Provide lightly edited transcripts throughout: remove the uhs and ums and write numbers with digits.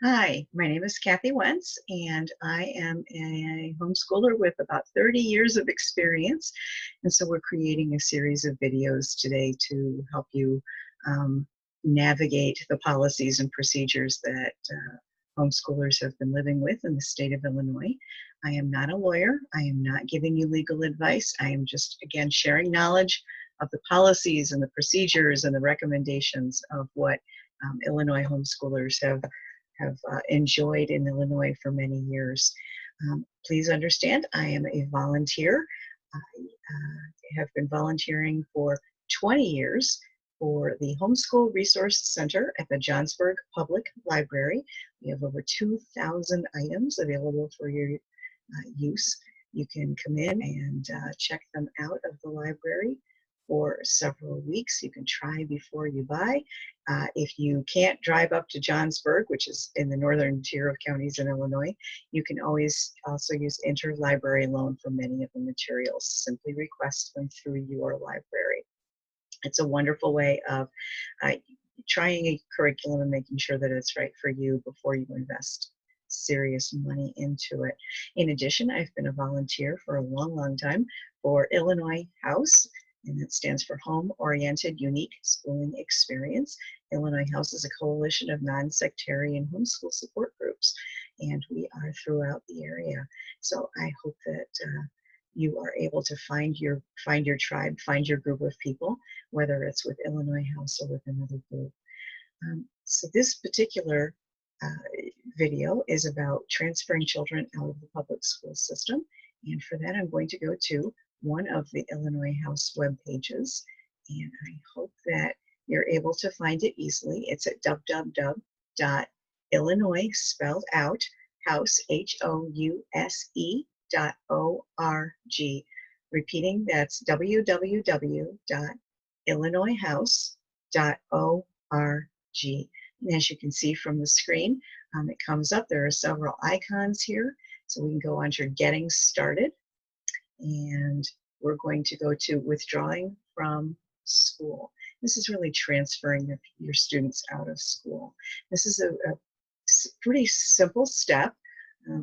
Hi, my name is Kathy Wentz, and I am a homeschooler with about 30 years of experience. And so we're creating a series of videos today to help you um, navigate the policies and procedures that homeschoolers have been living with in the state of Illinois. I am not a lawyer. I am not giving you legal advice. I am just, again, sharing knowledge of the policies and the procedures and the recommendations of what Illinois homeschoolers have enjoyed in Illinois for many years. Please understand, I am a volunteer. I have been volunteering for 20 years for the Homeschool Resource Center at the Johnsburg Public Library. We have over 2,000 items available for your use. You can come in and check them out of the library for several weeks. You can try before you buy. If you can't drive up to Johnsburg, which is in the northern tier of counties in Illinois, you can always also use interlibrary loan for many of the materials. Simply request them through your library. It's a wonderful way of trying a curriculum and making sure that it's right for you before you invest serious money into it. In addition, I've been a volunteer for a long, long time for Illinois House, and that stands for Home-Oriented Unique Schooling Experience. Illinois House is a coalition of non-sectarian homeschool support groups, and we are throughout the area. So I hope that you are able to find your tribe, find your group of people, whether it's with Illinois House or with another group. So this particular video is about transferring children out of the public school system. And for that, I'm going to go to one of the Illinois House web pages, and I hope that you're able to find it easily. It's at www.illinois, spelled out, house, house.org. Repeating, that's www.illinoishouse.org. And as you can see from the screen, it comes up. There are several icons here. So we can go on to Getting Started. And we're going to go to Withdrawing from School. This is really transferring your students out of school. This is a pretty simple step,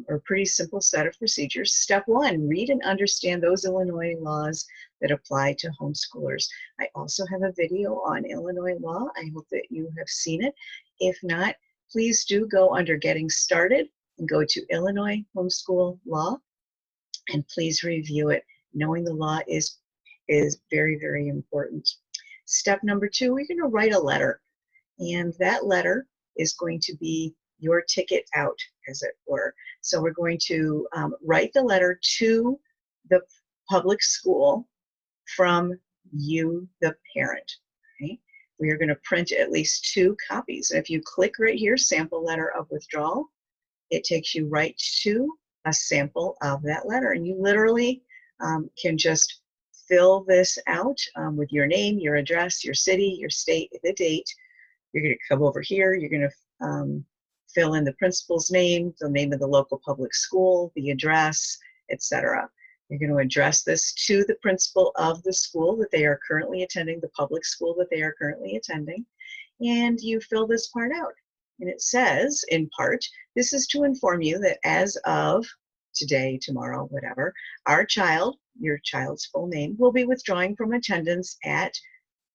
or pretty simple set of procedures. Step one, read and understand those Illinois laws that apply to homeschoolers. I also have a video on Illinois law. I hope that you have seen it. If not, please do go under Getting Started and go to Illinois Homeschool Law, and please review it. Knowing the law is very, very important. Step number two, we're going to write a letter, and that letter is going to be your ticket out, as it were. So we're going to write the letter to the public school from you, the parent. Okay? We are going to print at least 2 copies. If you click right here, sample letter of withdrawal, it takes you right to a sample of that letter, and you literally can just fill this out with your name, your address, your city, your state, the date. You're going to come over here. You're going to fill in the principal's name, the name of the local public school, the address, etc. You're going to address this to the principal of the school that they are currently attending, the public school that they are currently attending, and you fill this part out. And it says, in part, this is to inform you that as of today, tomorrow, whatever, our child, your child's full name, will be withdrawing from attendance at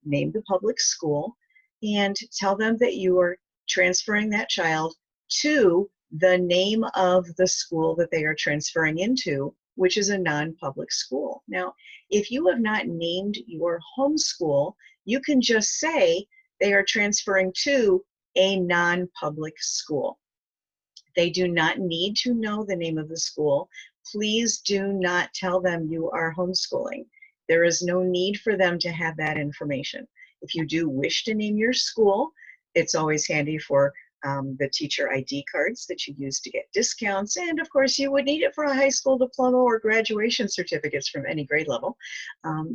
name the public school, and tell them that you are transferring that child to the name of the school that they are transferring into, which is a non-public school. Now, if you have not named your homeschool, you can just say they are transferring to a non-public school. They do not need to know the name of the school. Please do not tell them you are homeschooling. There is no need for them to have that information. If you do wish to name your school, it's always handy for the teacher ID cards that you use to get discounts. And of course, you would need it for a high school diploma or graduation certificates from any grade level.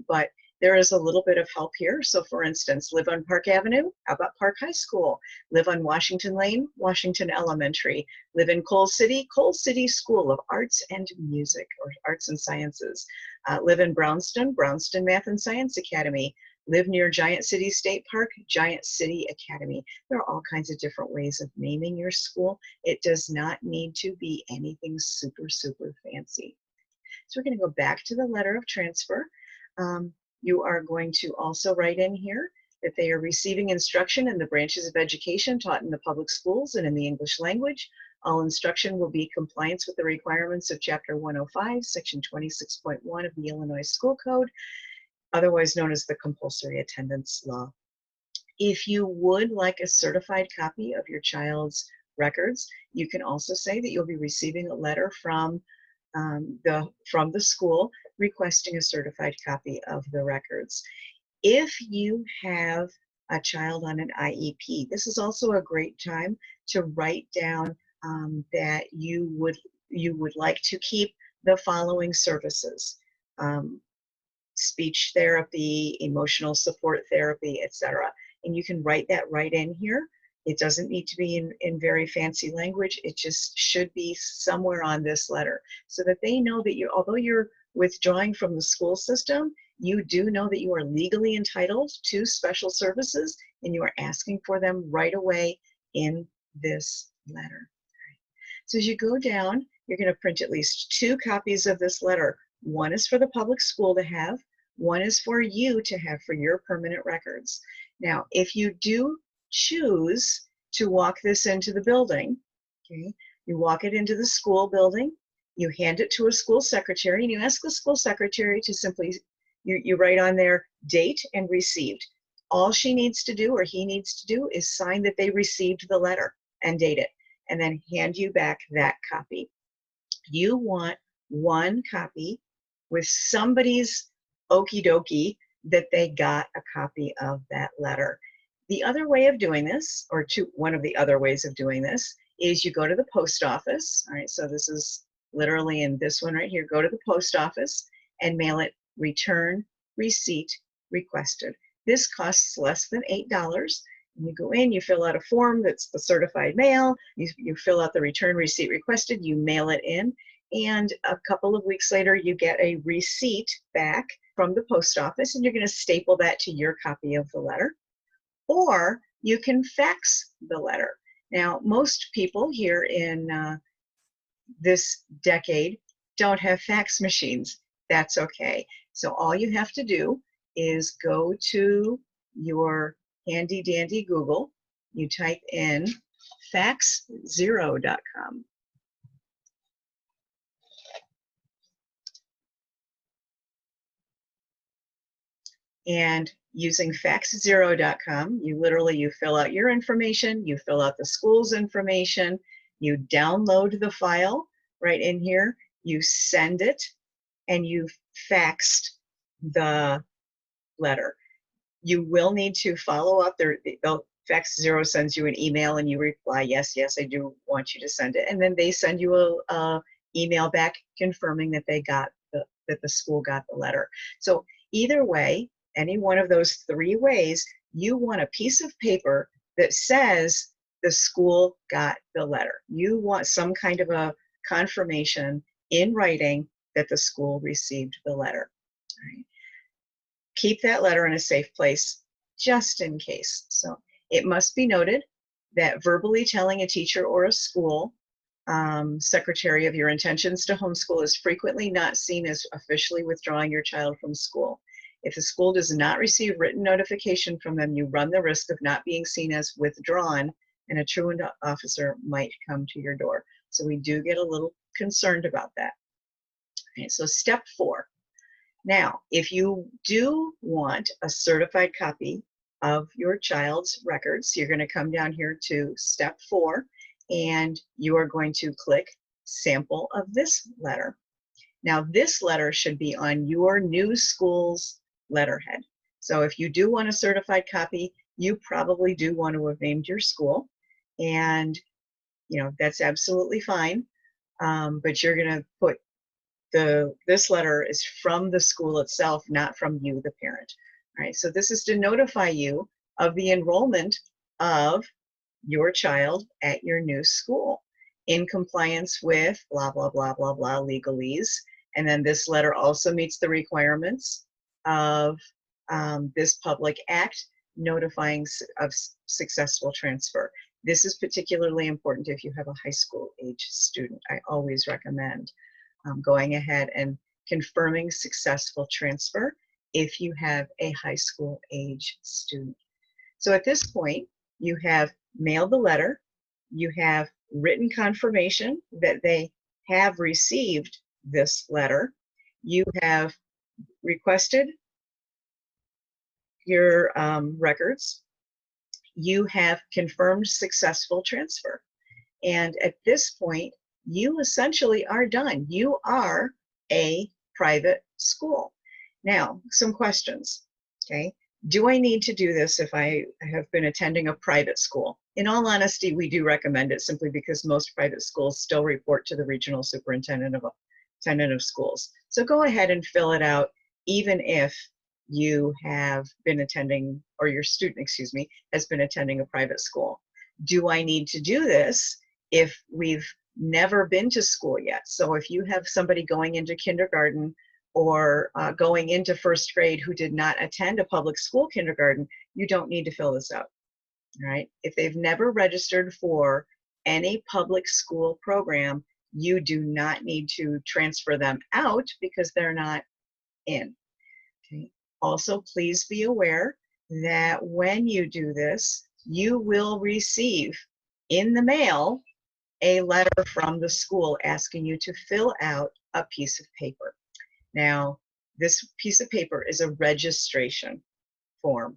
But there is a little bit of help here. So for instance, live on Park Avenue, how about Park High School? Live on Washington Lane, Washington Elementary. Live in Coal City School of Arts and Music, or Arts and Sciences. Live in Brownston, Brownston Math and Science Academy. live near Giant City State Park, Giant City Academy. There are all kinds of different ways of naming your school. It does not need to be anything super, super fancy. So we're going to go back to the letter of transfer. You are going to also write in here that they are receiving instruction in the branches of education taught in the public schools and in the English language. All instruction will be compliance with the requirements of Chapter 105, Section 26.1 of the Illinois School Code, otherwise known as the Compulsory Attendance Law. If you would like a certified copy of your child's records, you can also say that you'll be receiving a letter from the school requesting a certified copy of the records. If you have a child on an IEP, this is also a great time to write down that you would like to keep the following services: speech therapy, emotional support therapy, etc. And you can write that right in here. It doesn't need to be in very fancy language. It just should be somewhere on this letter so that they know that although you're withdrawing from the school system, you do know that you are legally entitled to special services and you are asking for them right away in this letter. So as you go down, you're going to print at least 2 copies of this letter. One is for the public school to have, one is for you to have for your permanent records. Now, if you do choose to walk this into the building, okay, you walk it into the school building, you hand it to a school secretary, and you ask the school secretary to simply, you write on there, date and received. All she needs to do, or he needs to do, is sign that they received the letter and date it, and then hand you back that copy. You want 1 copy with somebody's okie dokie that they got a copy of that letter. The other way of doing this, or one of the other ways of doing this, is you go to the post office. All right, so this is literally in this one right here. Go to the post office and mail it return receipt requested. This costs less than $8. You go in, you fill out a form that's the certified mail, you fill out the return receipt requested, you mail it in, and a couple of weeks later you get a receipt back from the post office, and you're going to staple that to your copy of the letter. Or you can fax the letter. Now, most people here in this decade don't have fax machines. That's okay. So all you have to do is go to your handy dandy Google, you type in faxzero.com. And using faxzero.com, you fill out your information, you fill out the school's information, you download the file right in here, you send it, and you faxed the letter. You will need to follow up. Faxzero sends you an email and you reply, yes, I do want you to send it. And then they send you a email back confirming that that the school got the letter. So either way, any one of those 3 ways, you want a piece of paper that says the school got the letter. You want some kind of a confirmation in writing that the school received the letter. All right. Keep that letter in a safe place just in case. So it must be noted that verbally telling a teacher or a school secretary of your intentions to homeschool is frequently not seen as officially withdrawing your child from school. If the school does not receive written notification from them, you run the risk of not being seen as withdrawn, and a truant officer might come to your door. So we do get a little concerned about that. Okay, so step 4. Now, if you do want a certified copy of your child's records, you're going to come down here to step 4, and you are going to click sample of this letter. Now, this letter should be on your new school's letterhead. So if you do want a certified copy, you probably do want to have named your school, and that's absolutely fine. But you're going to put this letter is from the school itself, not from you, the parent. All right, so this is to notify you of the enrollment of your child at your new school in compliance with blah, blah, blah, blah, blah legalese. And then this letter also meets the requirements of this public act notifying of successful transfer. This is particularly important if you have a high school age student. I always recommend going ahead and confirming successful transfer if you have a high school age student. So at this point, you have mailed the letter, you have written confirmation that they have received this letter, you have requested your records, you have confirmed successful transfer. And at this point, you essentially are done. You are a private school. Now, some questions, okay? Do I need to do this if I have been attending a private school? In all honesty, we do recommend it simply because most private schools still report to the regional superintendent of schools. So go ahead and fill it out, even if you have been attending, or your student, excuse me, has been attending a private school. Do I need to do this if we've never been to school yet? So if you have somebody going into kindergarten or going into first grade who did not attend a public school kindergarten, you don't need to fill this out, all right? If they've never registered for any public school program, you do not need to transfer them out because they're not in, okay? Also, please be aware that when you do this, you will receive in the mail a letter from the school asking you to fill out a piece of paper. Now, this piece of paper is a registration form.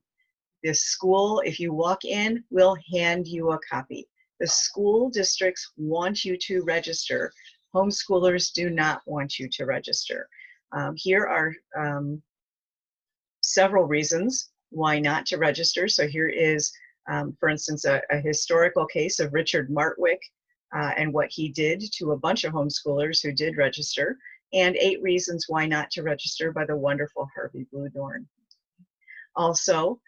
The school, if you walk in, will hand you a copy. The school districts want you to register. Homeschoolers do not want you to register. Here are several reasons why not to register. So here is, for instance, a historical case of Richard Martwick and what he did to a bunch of homeschoolers who did register, and 8 reasons why not to register by the wonderful Harvey Bluedorn. Also,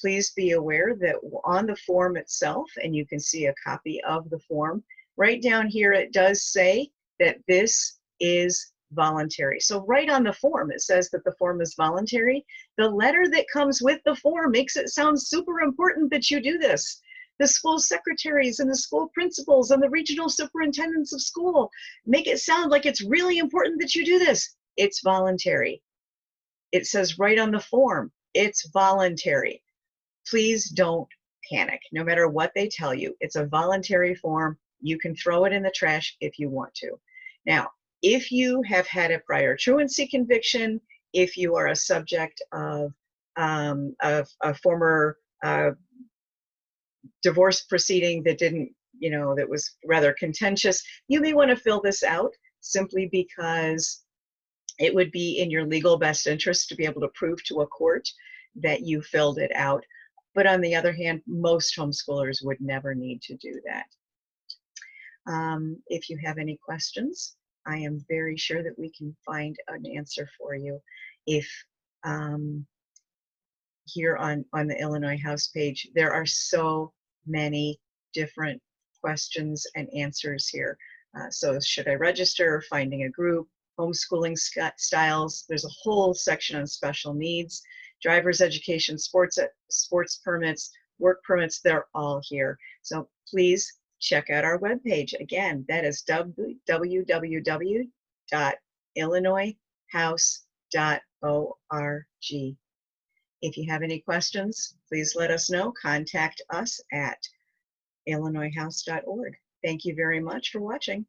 please be aware that on the form itself, and you can see a copy of the form, right down here it does say that this is voluntary. So right on the form it says that the form is voluntary. The letter that comes with the form makes it sound super important that you do this. The school secretaries and the school principals and the regional superintendents of school make it sound like it's really important that you do this. It's voluntary. It says right on the form, it's voluntary. Please don't panic, no matter what they tell you. It's a voluntary form. You can throw it in the trash if you want to. Now, if you have had a prior truancy conviction, if you are a subject of a former divorce proceeding that didn't, that was rather contentious, you may want to fill this out simply because it would be in your legal best interest to be able to prove to a court that you filled it out. But on the other hand, most homeschoolers would never need to do that. If you have any questions, I am very sure that we can find an answer for you. If here on the Illinois House page, there are so many different questions and answers here. So should I register, finding a group, homeschooling styles, there's a whole section on special needs, driver's education, sports permits, work permits, they're all here. So please check out our webpage. Again, that is www.illinoishouse.org. If you have any questions, please let us know. Contact us at illinoishouse.org. Thank you very much for watching.